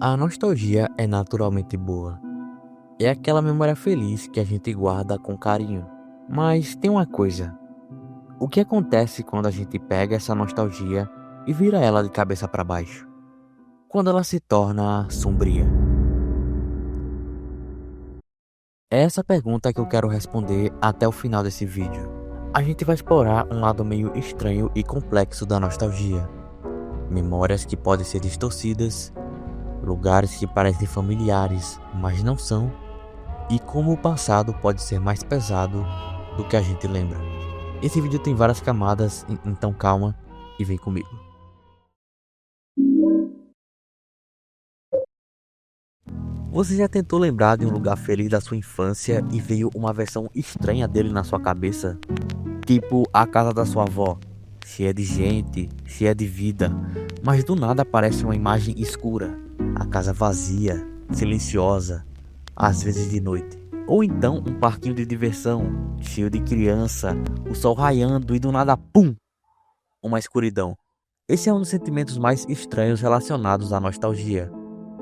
A nostalgia é naturalmente boa. É aquela memória feliz que a gente guarda com carinho. Mas tem uma coisa: o que acontece quando a gente pega essa nostalgia e vira ela de cabeça para baixo? Quando ela se torna sombria? É essa pergunta que eu quero responder até o final desse vídeo. A gente vai explorar um lado meio estranho e complexo da nostalgia. Memórias que podem ser distorcidas, lugares que parecem familiares, mas não são, e como o passado pode ser mais pesado do que a gente lembra. Esse vídeo tem várias camadas, então calma e vem comigo. Você já tentou lembrar de um lugar feliz da sua infância e veio uma versão estranha dele na sua cabeça? Tipo a casa da sua avó, cheia de gente, cheia de vida, mas do nada aparece uma imagem escura, a casa vazia, silenciosa, às vezes de noite. Ou então um parquinho de diversão, cheio de criança, o sol raiando e do nada, pum! Uma escuridão. Esse é um dos sentimentos mais estranhos relacionados à nostalgia.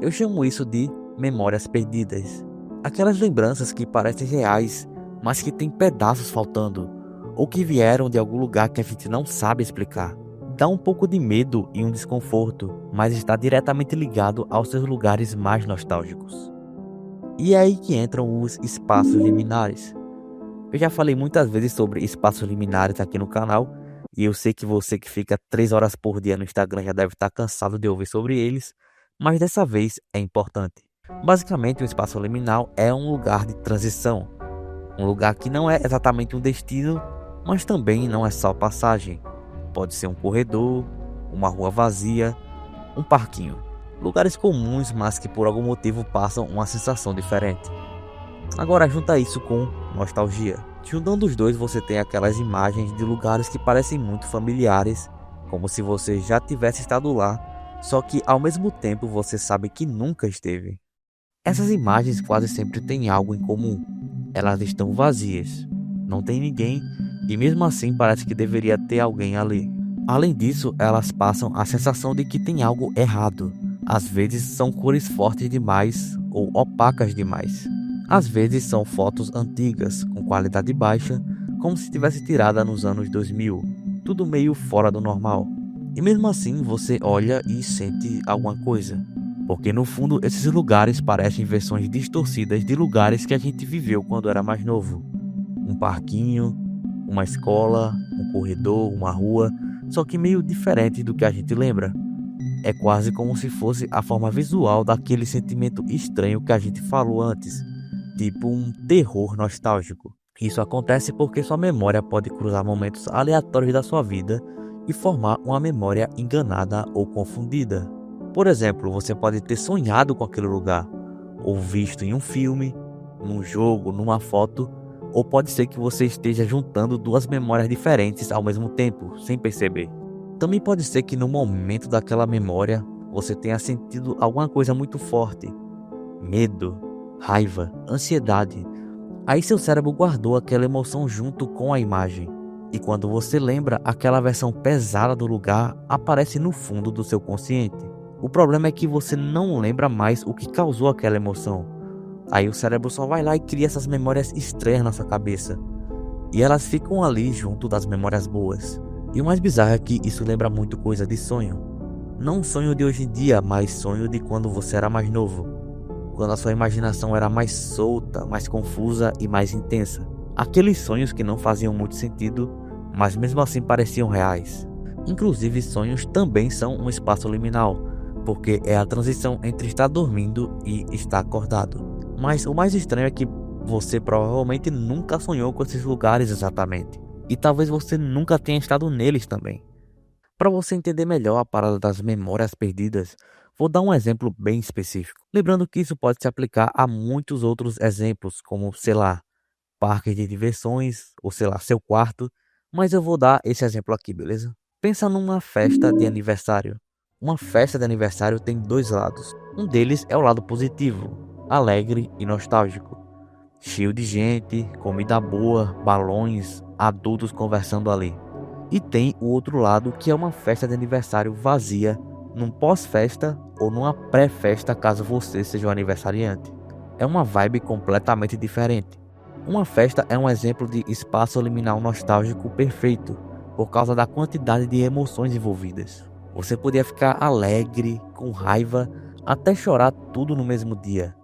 Eu chamo isso de memórias perdidas. Aquelas lembranças que parecem reais, mas que têm pedaços faltando, ou que vieram de algum lugar que a gente não sabe explicar. Dá um pouco de medo e um desconforto, mas está diretamente ligado aos seus lugares mais nostálgicos. E é aí que entram os espaços liminares. Eu já falei muitas vezes sobre espaços liminares aqui no canal, e eu sei que você que fica 3 horas por dia no Instagram já deve estar cansado de ouvir sobre eles, mas dessa vez é importante. Basicamente, um espaço liminal é um lugar de transição, um lugar que não é exatamente um destino, mas também não é só passagem. Pode ser um corredor, uma rua vazia, um parquinho. Lugares comuns, mas que por algum motivo passam uma sensação diferente. Agora junta isso com nostalgia. Juntando os dois, você tem aquelas imagens de lugares que parecem muito familiares, como se você já tivesse estado lá, só que ao mesmo tempo você sabe que nunca esteve. Essas imagens quase sempre têm algo em comum. Elas estão vazias, não tem ninguém e mesmo assim parece que deveria ter alguém ali. Além disso, elas passam a sensação de que tem algo errado. Às vezes são cores fortes demais ou opacas demais. Às vezes são fotos antigas, com qualidade baixa, como se tivesse tirada nos anos 2000, tudo meio fora do normal. E mesmo assim você olha e sente alguma coisa, porque no fundo esses lugares parecem versões distorcidas de lugares que a gente viveu quando era mais novo. Um parquinho, uma escola, um corredor, uma rua, só que meio diferente do que a gente lembra. É quase como se fosse a forma visual daquele sentimento estranho que a gente falou antes, tipo um terror nostálgico. Isso acontece porque sua memória pode cruzar momentos aleatórios da sua vida e formar uma memória enganada ou confundida. Por exemplo, você pode ter sonhado com aquele lugar, ou visto em um filme, num jogo, numa foto, ou pode ser que você esteja juntando duas memórias diferentes ao mesmo tempo, sem perceber. Também pode ser que no momento daquela memória você tenha sentido alguma coisa muito forte, medo, raiva, ansiedade. Aí seu cérebro guardou aquela emoção junto com a imagem. E quando você lembra, aquela versão pesada do lugar aparece no fundo do seu consciente. O problema é que você não lembra mais o que causou aquela emoção. Aí o cérebro só vai lá e cria essas memórias estranhas na sua cabeça. E elas ficam ali junto das memórias boas. E o mais bizarro é que isso lembra muito coisa de sonho. Não sonho de hoje em dia, mas sonho de quando você era mais novo. Quando a sua imaginação era mais solta, mais confusa e mais intensa. Aqueles sonhos que não faziam muito sentido, mas mesmo assim pareciam reais. Inclusive, sonhos também são um espaço liminal, porque é a transição entre estar dormindo e estar acordado. Mas o mais estranho é que você provavelmente nunca sonhou com esses lugares exatamente. E talvez você nunca tenha estado neles também. Para você entender melhor a parada das memórias perdidas, vou dar um exemplo bem específico. Lembrando que isso pode se aplicar a muitos outros exemplos, como, sei lá, parques de diversões, ou sei lá, seu quarto. Mas eu vou dar esse exemplo aqui, beleza? Pensa numa festa de aniversário. Uma festa de aniversário tem dois lados. Um deles é o lado positivo, alegre e nostálgico. Cheio de gente, comida boa, balões, adultos conversando ali. E tem o outro lado, que é uma festa de aniversário vazia, num pós-festa ou numa pré-festa, caso você seja um aniversariante. É uma vibe completamente diferente. Uma festa é um exemplo de espaço liminal nostálgico perfeito, por causa da quantidade de emoções envolvidas. Você podia ficar alegre, com raiva, até chorar tudo no mesmo dia.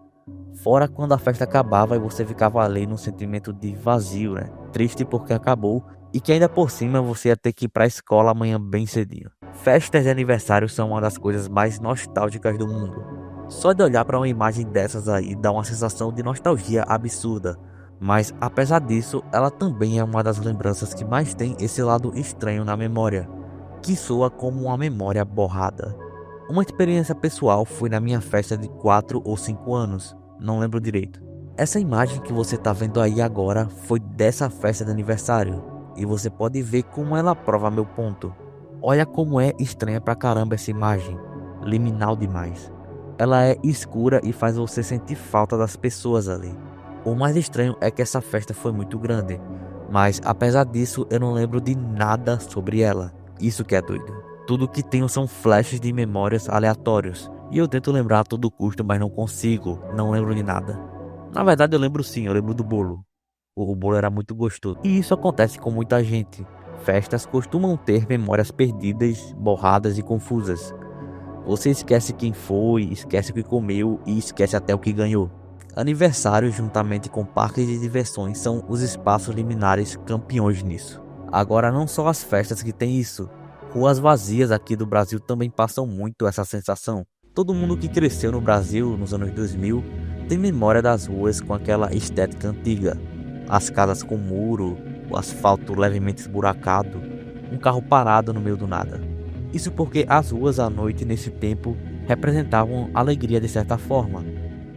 Fora quando a festa acabava e você ficava ali num sentimento de vazio, né? Triste porque acabou e que ainda por cima você ia ter que ir para a escola amanhã bem cedinho. Festas de aniversário são uma das coisas mais nostálgicas do mundo. Só de olhar para uma imagem dessas aí dá uma sensação de nostalgia absurda. Mas apesar disso, ela também é uma das lembranças que mais tem esse lado estranho na memória, que soa como uma memória borrada. Uma experiência pessoal foi na minha festa de 4 ou 5 anos, não lembro direito. Essa imagem que você tá vendo aí agora foi dessa festa de aniversário, e você pode ver como ela prova meu ponto. Olha como é estranha pra caramba essa imagem, liminal demais. Ela é escura e faz você sentir falta das pessoas ali. O mais estranho é que essa festa foi muito grande, mas apesar disso eu não lembro de nada sobre ela. Isso que é doido. Tudo que tenho são flashes de memórias aleatórios, e eu tento lembrar a todo custo, mas não consigo, não lembro de nada. Na verdade eu lembro sim, eu lembro do bolo. O bolo era muito gostoso, e isso acontece com muita gente. Festas costumam ter memórias perdidas, borradas e confusas. Você esquece quem foi, esquece o que comeu e esquece até o que ganhou. Aniversários, juntamente com parques de diversões, são os espaços liminares campeões nisso. Agora, não só as festas que tem isso. Ruas vazias aqui do Brasil também passam muito essa sensação. Todo mundo que cresceu no Brasil nos anos 2000 tem memória das ruas com aquela estética antiga. As casas com muro, o asfalto levemente esburacado, um carro parado no meio do nada. Isso porque as ruas à noite nesse tempo representavam alegria de certa forma.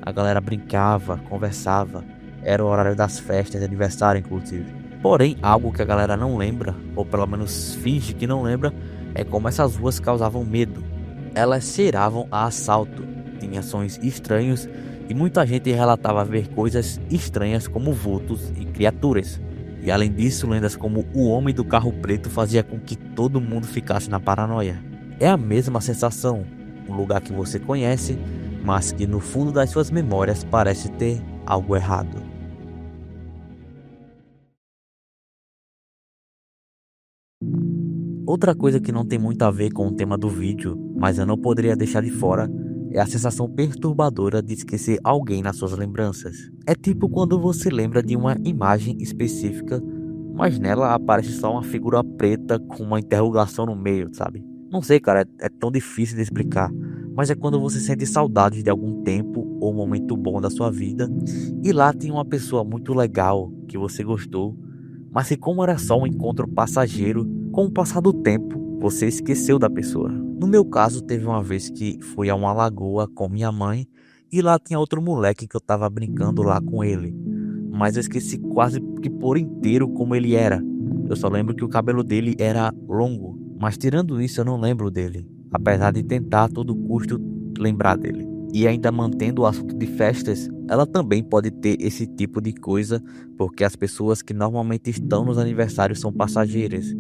A galera brincava, conversava, era o horário das festas de aniversário inclusive. Porém, algo que a galera não lembra, ou pelo menos finge que não lembra, é como essas ruas causavam medo. Elas cheiravam a assalto, tinham sons estranhos e muita gente relatava ver coisas estranhas como vultos e criaturas. E além disso, lendas como o homem do carro preto fazia com que todo mundo ficasse na paranoia. É a mesma sensação, um lugar que você conhece, mas que no fundo das suas memórias parece ter algo errado. Outra coisa que não tem muito a ver com o tema do vídeo, mas eu não poderia deixar de fora, é a sensação perturbadora de esquecer alguém nas suas lembranças. É tipo quando você lembra de uma imagem específica, mas nela aparece só uma figura preta com uma interrogação no meio, sabe? Não sei, cara, é tão difícil de explicar, mas é quando você sente saudades de algum tempo ou momento bom da sua vida, e lá tem uma pessoa muito legal que você gostou, mas que como era só um encontro passageiro, com o passar do tempo, você esqueceu da pessoa. No meu caso, teve uma vez que fui a uma lagoa com minha mãe e lá tinha outro moleque que eu tava brincando lá com ele. Mas eu esqueci quase que por inteiro como ele era. Eu só lembro que o cabelo dele era longo, mas tirando isso eu não lembro dele, apesar de tentar a todo custo lembrar dele. E ainda mantendo o assunto de festas, ela também pode ter esse tipo de coisa, porque as pessoas que normalmente estão nos aniversários são passageiras,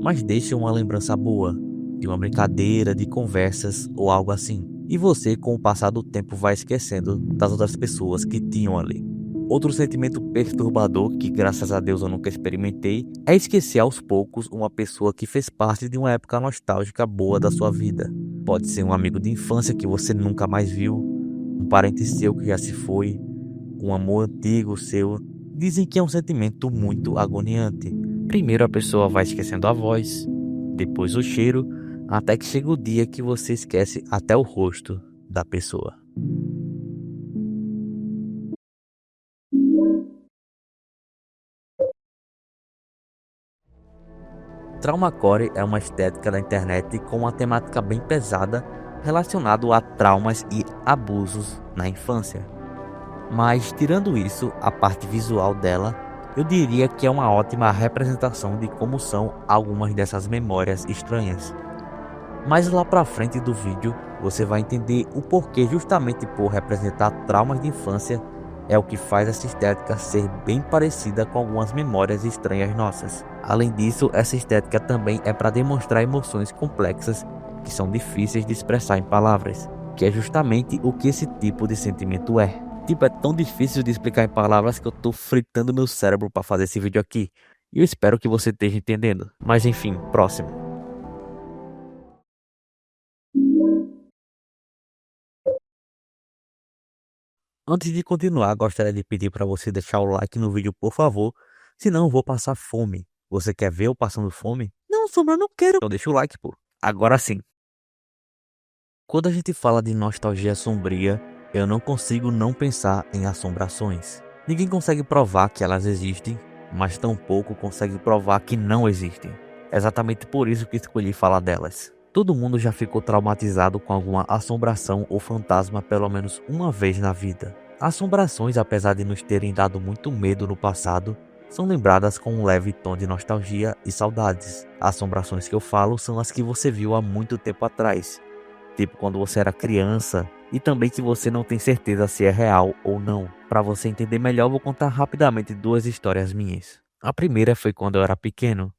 mas deixam uma lembrança boa, de uma brincadeira, de conversas ou algo assim. E você, com o passar do tempo, vai esquecendo das outras pessoas que tinham ali. Outro sentimento perturbador, que graças a Deus eu nunca experimentei, é esquecer aos poucos uma pessoa que fez parte de uma época nostálgica boa da sua vida. Pode ser um amigo de infância que você nunca mais viu, um parente seu que já se foi, um amor antigo seu. Dizem que é um sentimento muito agoniante. Primeiro a pessoa vai esquecendo a voz, depois o cheiro, até que chega o dia que você esquece até o rosto da pessoa. Traumacore é uma estética da internet com uma temática bem pesada relacionada a traumas e abusos na infância. Mas tirando isso, a parte visual dela, eu diria que é uma ótima representação de como são algumas dessas memórias estranhas. Mas lá pra frente do vídeo, você vai entender o porquê, justamente por representar traumas de infância, É o que faz essa estética ser bem parecida com algumas memórias estranhas nossas. Além disso, essa estética também é para demonstrar emoções complexas que são difíceis de expressar em palavras, que é justamente o que esse tipo de sentimento é. Tipo, é tão difícil de explicar em palavras que eu tô fritando meu cérebro para fazer esse vídeo aqui. E eu espero que você esteja entendendo. Mas enfim, próximo. Antes de continuar, gostaria de pedir para você deixar o like no vídeo, por favor. Senão eu vou passar fome. Você quer ver eu passando fome? Não, Sombra, não quero. Então deixa o like, pô. Agora sim. Quando a gente fala de nostalgia sombria, eu não consigo não pensar em assombrações. Ninguém consegue provar que elas existem, mas tampouco consegue provar que não existem. É exatamente por isso que escolhi falar delas. Todo mundo já ficou traumatizado com alguma assombração ou fantasma pelo menos uma vez na vida. Assombrações, apesar de nos terem dado muito medo no passado, são lembradas com um leve tom de nostalgia e saudades. As assombrações que eu falo são as que você viu há muito tempo atrás, tipo quando você era criança, e também que você não tem certeza se é real ou não. Para você entender melhor, vou contar rapidamente duas histórias minhas. A primeira foi quando eu era pequeno.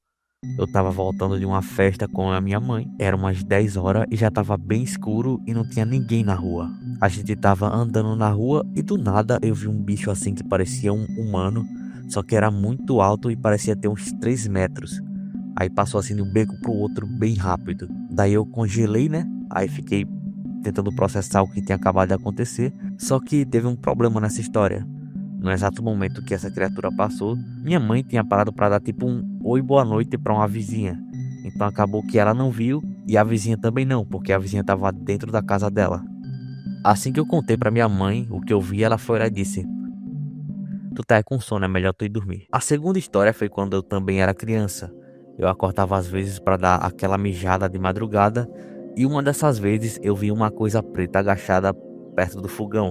Eu tava voltando de uma festa com a minha mãe. Era umas 10 horas e já tava bem escuro e não tinha ninguém na rua. A gente tava andando na rua e do nada eu vi um bicho assim que parecia um humano, só que era muito alto e parecia ter uns 3 metros. Aí passou assim de um beco pro outro bem rápido. Daí eu congelei, né? Aí fiquei tentando processar o que tinha acabado de acontecer. Só que teve um problema nessa história. No exato momento que essa criatura passou, minha mãe tinha parado para dar tipo um oi, boa noite para uma vizinha. Então acabou que ela não viu e a vizinha também não, porque a vizinha estava dentro da casa dela. Assim que eu contei para minha mãe o que eu vi, ela foi lá e disse: "Tu tá com sono, é melhor tu ir dormir." A segunda história foi quando eu também era criança. Eu acordava às vezes para dar aquela mijada de madrugada e uma dessas vezes eu vi uma coisa preta agachada perto do fogão,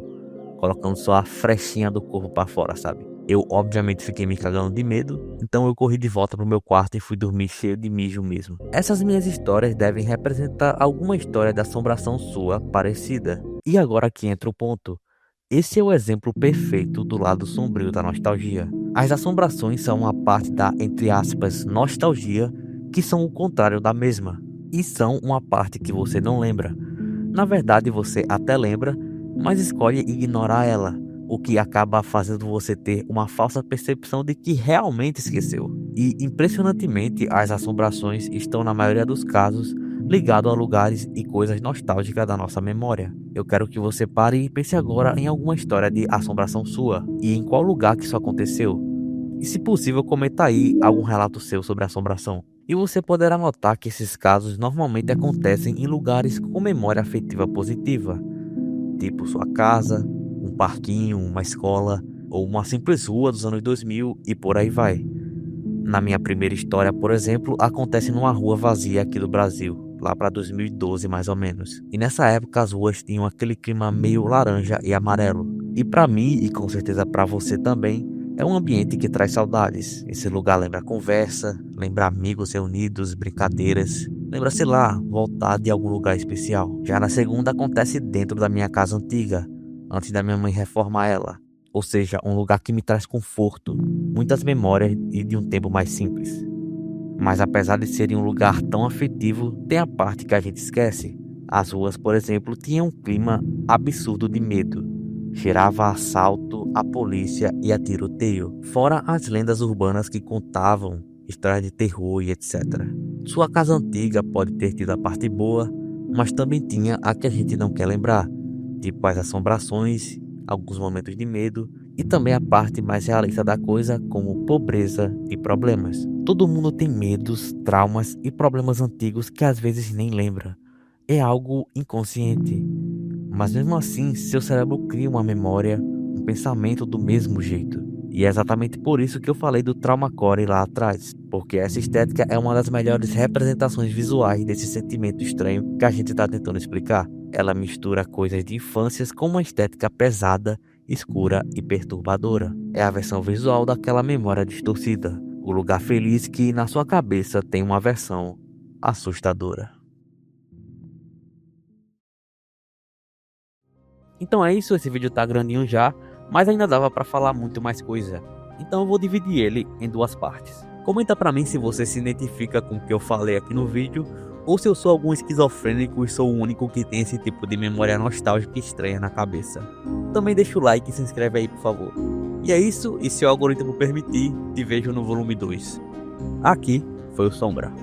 colocando só a frechinha do corpo para fora, sabe? Eu obviamente fiquei me cagando de medo, então eu corri de volta pro meu quarto e fui dormir cheio de mijo mesmo. Essas minhas histórias devem representar alguma história de assombração sua parecida. E agora que entra o ponto. Esse é o exemplo perfeito do lado sombrio da nostalgia. As assombrações são uma parte da, entre aspas, nostalgia, que são o contrário da mesma, e são uma parte que você não lembra. Na verdade, você até lembra, mas escolhe ignorar ela, o que acaba fazendo você ter uma falsa percepção de que realmente esqueceu. E, impressionantemente, as assombrações estão, na maioria dos casos, ligado a lugares e coisas nostálgicas da nossa memória. Eu quero que você pare e pense agora em alguma história de assombração sua e em qual lugar que isso aconteceu. E se possível, comenta aí algum relato seu sobre assombração. E você poderá notar que esses casos normalmente acontecem em lugares com memória afetiva positiva, tipo sua casa, um parquinho, uma escola ou uma simples rua dos anos 2000 e por aí vai. Na minha primeira história, por exemplo, acontece numa rua vazia aqui do Brasil, lá para 2012 mais ou menos. E nessa época as ruas tinham aquele clima meio laranja e amarelo. E para mim, e com certeza para você também, é um ambiente que traz saudades. Esse lugar lembra conversa, lembra amigos reunidos, brincadeiras, lembra, sei lá, voltar de algum lugar especial. Já na segunda acontece dentro da minha casa antiga, antes da minha mãe reformar ela. Ou seja, um lugar que me traz conforto, muitas memórias e de um tempo mais simples. Mas apesar de serem um lugar tão afetivo, tem a parte que a gente esquece. As ruas, por exemplo, tinham um clima absurdo de medo. Cheirava a assalto, a polícia e a tiroteio. Fora as lendas urbanas que contavam histórias de terror e etc. Sua casa antiga pode ter tido a parte boa, mas também tinha a que a gente não quer lembrar, tipo as assombrações, alguns momentos de medo e também a parte mais realista da coisa, como pobreza e problemas. Todo mundo tem medos, traumas e problemas antigos que às vezes nem lembra. É algo inconsciente. Mas mesmo assim, seu cérebro cria uma memória, um pensamento do mesmo jeito. E é exatamente por isso que eu falei do trauma core lá atrás, porque essa estética é uma das melhores representações visuais desse sentimento estranho que a gente está tentando explicar. Ela mistura coisas de infâncias com uma estética pesada, escura e perturbadora. É a versão visual daquela memória distorcida, o lugar feliz que na sua cabeça tem uma versão assustadora. Então é isso, esse vídeo tá grandinho já, mas ainda dava pra falar muito mais coisa. Então eu vou dividir ele em duas partes. Comenta pra mim se você se identifica com o que eu falei aqui no vídeo, ou se eu sou algum esquizofrênico e sou o único que tem esse tipo de memória nostálgica estranha na cabeça. Também deixa o like e se inscreve aí, por favor. E é isso, e se o algoritmo permitir, te vejo no volume 2. Aqui foi o Sombra.